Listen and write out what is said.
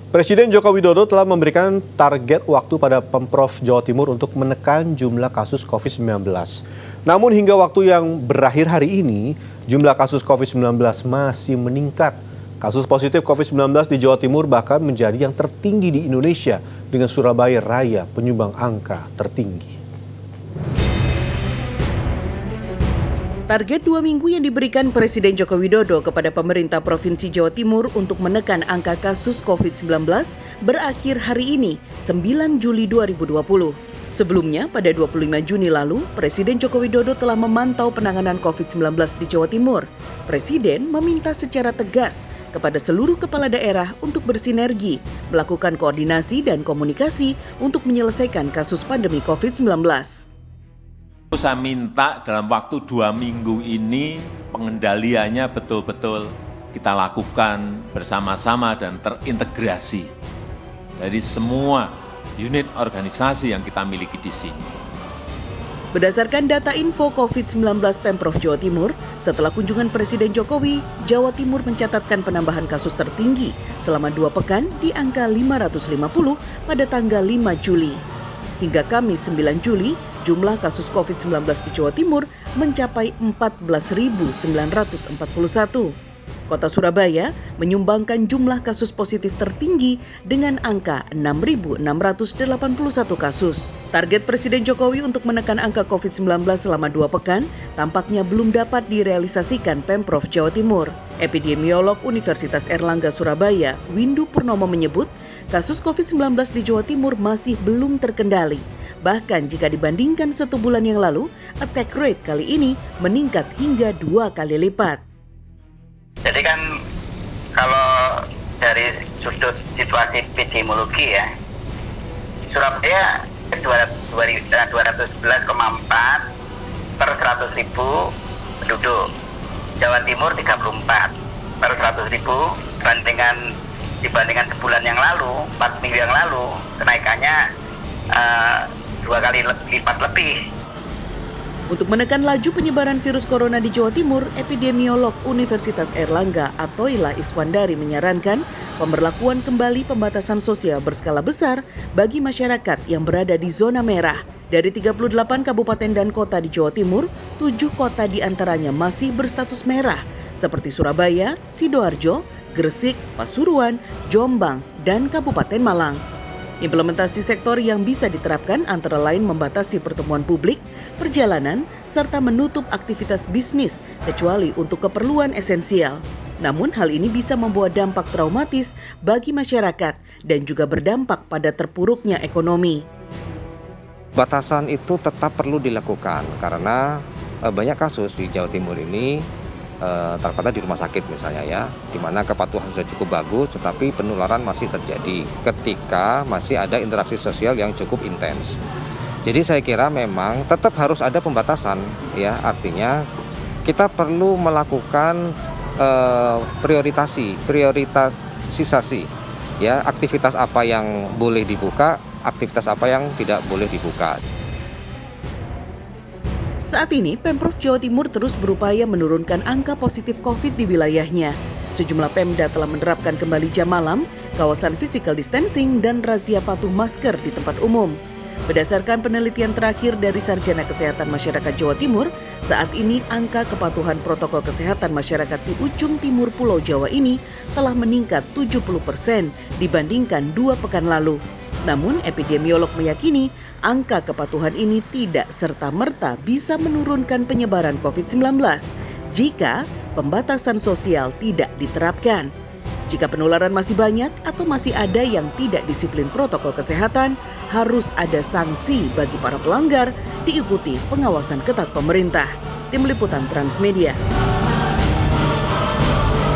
Presiden Joko Widodo telah memberikan target waktu pada Pemprov Jawa Timur untuk menekan jumlah kasus COVID-19. Namun hingga waktu yang berakhir hari ini, jumlah kasus COVID-19 masih meningkat. Kasus positif COVID-19 di Jawa Timur bahkan menjadi yang tertinggi di Indonesia dengan Surabaya Raya penyumbang angka tertinggi. Target 2 minggu yang diberikan Presiden Joko Widodo kepada pemerintah Provinsi Jawa Timur untuk menekan angka kasus COVID-19 berakhir hari ini, 9 Juli 2020. Sebelumnya, pada 25 Juni lalu, Presiden Joko Widodo telah memantau penanganan COVID-19 di Jawa Timur. Presiden meminta secara tegas kepada seluruh kepala daerah untuk bersinergi, melakukan koordinasi dan komunikasi untuk menyelesaikan kasus pandemi COVID-19. Saya minta dalam waktu 2 minggu ini pengendaliannya betul-betul kita lakukan bersama-sama dan terintegrasi dari semua unit organisasi yang kita miliki di sini. Berdasarkan data info COVID-19 Pemprov Jawa Timur, setelah kunjungan Presiden Jokowi, Jawa Timur mencatatkan penambahan kasus tertinggi selama 2 pekan di angka 550 pada tanggal 5 Juli. Hingga Kamis 9 Juli, jumlah kasus COVID-19 di Jawa Timur mencapai 14.941. Kota Surabaya menyumbangkan jumlah kasus positif tertinggi dengan angka 6.681 kasus. Target Presiden Jokowi untuk menekan angka COVID-19 selama 2 pekan tampaknya belum dapat direalisasikan Pemprov Jawa Timur. Epidemiolog Universitas Airlangga Surabaya, Windu Purnomo menyebut, kasus COVID-19 di Jawa Timur masih belum terkendali. Bahkan jika dibandingkan 1 bulan yang lalu, attack rate kali ini meningkat hingga 2 kali lipat. Jadi kan kalau dari sudut situasi epidemiologi ya, Surabaya 211,4 per 100.000 penduduk, Jawa Timur 34 per 100.000, dibandingkan sebulan yang lalu, 4 minggu yang lalu, kenaikannya 2 kali lipat lebih. Untuk menekan laju penyebaran virus corona di Jawa Timur, epidemiolog Universitas Airlangga Atoila Iswandari menyarankan pemberlakuan kembali pembatasan sosial berskala besar bagi masyarakat yang berada di zona merah. Dari 38 kabupaten dan kota di Jawa Timur, 7 kota diantaranya masih berstatus merah, seperti Surabaya, Sidoarjo, Gresik, Pasuruan, Jombang, dan Kabupaten Malang. Implementasi sektor yang bisa diterapkan antara lain membatasi pertemuan publik, perjalanan, serta menutup aktivitas bisnis kecuali untuk keperluan esensial. Namun hal ini bisa membawa dampak traumatis bagi masyarakat dan juga berdampak pada terpuruknya ekonomi. Batasan itu tetap perlu dilakukan karena banyak kasus di Jawa Timur ini terkadang di rumah sakit misalnya ya, di mana kepatuhan sudah cukup bagus tetapi penularan masih terjadi ketika masih ada interaksi sosial yang cukup intens. Jadi saya kira memang tetap harus ada pembatasan ya, artinya kita perlu melakukan prioritasisasi ya, aktivitas apa yang boleh dibuka, aktivitas apa yang tidak boleh dibuka. Saat ini, Pemprov Jawa Timur terus berupaya menurunkan angka positif COVID di wilayahnya. Sejumlah Pemda telah menerapkan kembali jam malam, kawasan physical distancing, dan razia patuh masker di tempat umum. Berdasarkan penelitian terakhir dari Sarjana Kesehatan Masyarakat Jawa Timur, saat ini angka kepatuhan protokol kesehatan masyarakat di ujung timur Pulau Jawa ini telah meningkat 70% dibandingkan 2 pekan lalu. Namun, epidemiolog meyakini angka kepatuhan ini tidak serta-merta bisa menurunkan penyebaran COVID-19 jika pembatasan sosial tidak diterapkan. Jika penularan masih banyak atau masih ada yang tidak disiplin protokol kesehatan, harus ada sanksi bagi para pelanggar, diikuti pengawasan ketat pemerintah. Tim Liputan Transmedia.